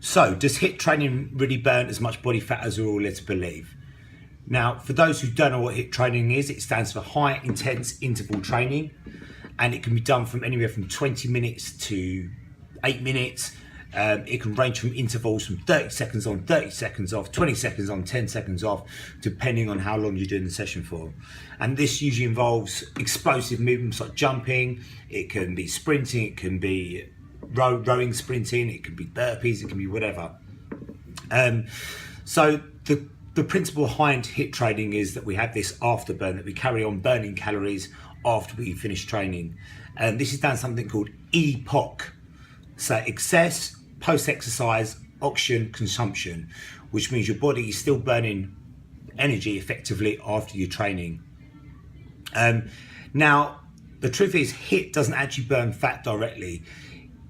So, does HIIT training really burn as much body fat as we're all led to believe? Now, for those who don't know what HIIT training is, it stands for high intense interval training, and it can be done from anywhere from 20 minutes to 8 minutes. It can range from intervals from 30 seconds on, 30 seconds off, 20 seconds on, 10 seconds off, depending on how long you're doing the session for. And this usually involves explosive movements like jumping. It can be sprinting, it can be rowing, sprinting, it can be burpees, it can be whatever. So the principle behind HIIT training is that we have this afterburn, that we carry on burning calories after we finish training. And this is down to something called EPOC. So excess post-exercise oxygen consumption, which means your body is still burning energy effectively after your training. Now, the truth is HIIT doesn't actually burn fat directly.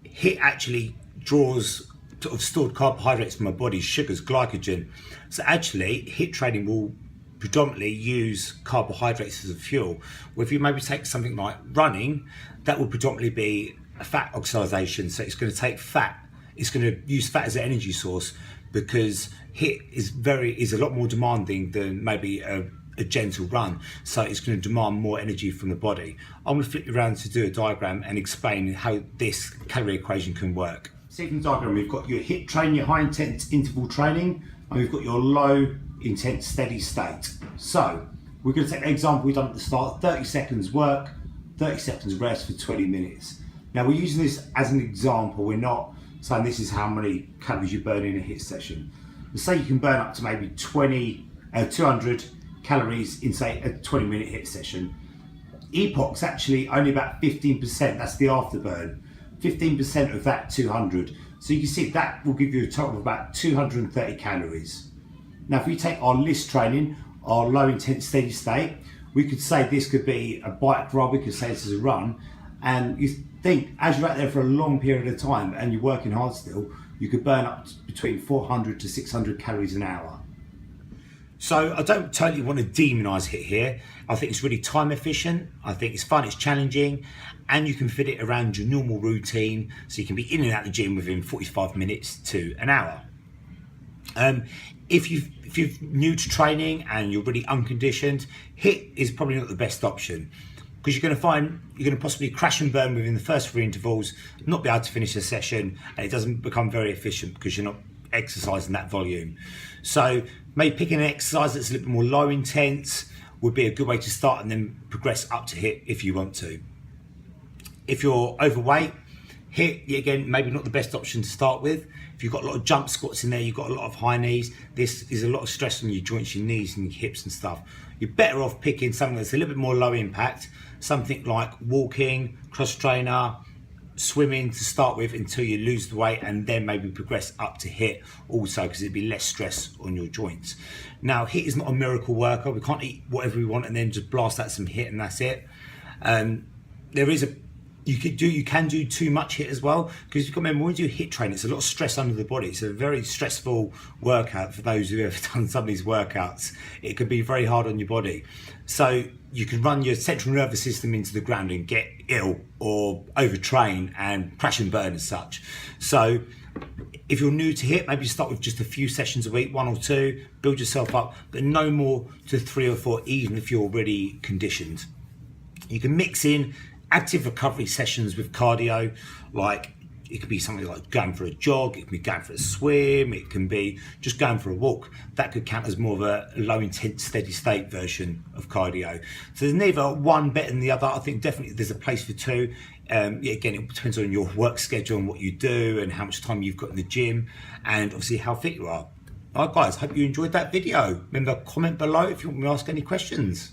HIIT actually draws sort of stored carbohydrates from our body, sugars, glycogen. So actually, HIIT training will predominantly use carbohydrates as a fuel. Well, if you maybe take something like running, that will predominantly be a fat oxidation. So it's going to take fat. It's going to use fat as an energy source, because HIIT is a lot more demanding than maybe a gentle run. So it's going to demand more energy from the body. I'm going to flip you around to do a diagram and explain how this calorie equation can work. See from the diagram, we've got your HIIT training, your high intense interval training, and we've got your low intense steady state. So we're going to take the example we've done at the start: 30 seconds work, 30 seconds rest for 20 minutes. Now we're using this as an example. We're not saying this is how many calories you burn in a HIIT session. Let's say you can burn up to maybe 200 calories in, say, a 20-minute HIIT session. EPOC's actually only about 15%, that's the afterburn. 15% of that 200. So you can see that will give you a total of about 230 calories. Now, if we take our LIST training, our low intense steady state, we could say this could be a bike ride, we could say this is a run, and you think as you're out there for a long period of time and you're working hard still, you could burn up between 400 to 600 calories an hour. So I don't totally want to demonise HIIT here. I think it's really time efficient. I think it's fun, it's challenging, and you can fit it around your normal routine. So you can be in and out the gym within 45 minutes to an hour. If you're new to training and you're really unconditioned, HIIT is probably not the best option, because you're going to possibly crash and burn within the first 3 intervals, not be able to finish the session, and it doesn't become very efficient because you're not exercising that volume. So maybe picking an exercise that's a little bit more low intense would be a good way to start, and then progress up to HIIT if you want to. If you're overweight, HIIT, again, maybe not the best option to start with. If you've got a lot of jump squats in there, you've got a lot of high knees, this is a lot of stress on your joints, your knees and your hips and stuff. You're better off picking something that's a little bit more low impact, something like walking, cross trainer, swimming to start with until you lose the weight, and then maybe progress up to HIIT also, because it'd be less stress on your joints. Now, HIIT is not a miracle worker. We can't eat whatever we want and then just blast out some HIIT and that's it. You can do too much HIIT as well, because you've got to remember, when you do HIIT training, it's a lot of stress under the body. It's a very stressful workout for those who've ever done some of these workouts. It can be very hard on your body. So you can run your central nervous system into the ground and get ill or overtrain and crash and burn as such. So if you're new to HIIT, maybe start with just a few sessions a week, 1 or 2, build yourself up, but no more to 3 or 4, even if you're already conditioned. You can mix in active recovery sessions with cardio, like it could be something like going for a jog, it can be going for a swim, it can be just going for a walk. That could count as more of a low intense steady state version of cardio. So there's neither one better than the other. I think definitely there's a place for 2. Again, it depends on your work schedule and what you do and how much time you've got in the gym, and obviously how fit you are. All right guys, hope you enjoyed that video. Remember, comment below if you want me to ask any questions.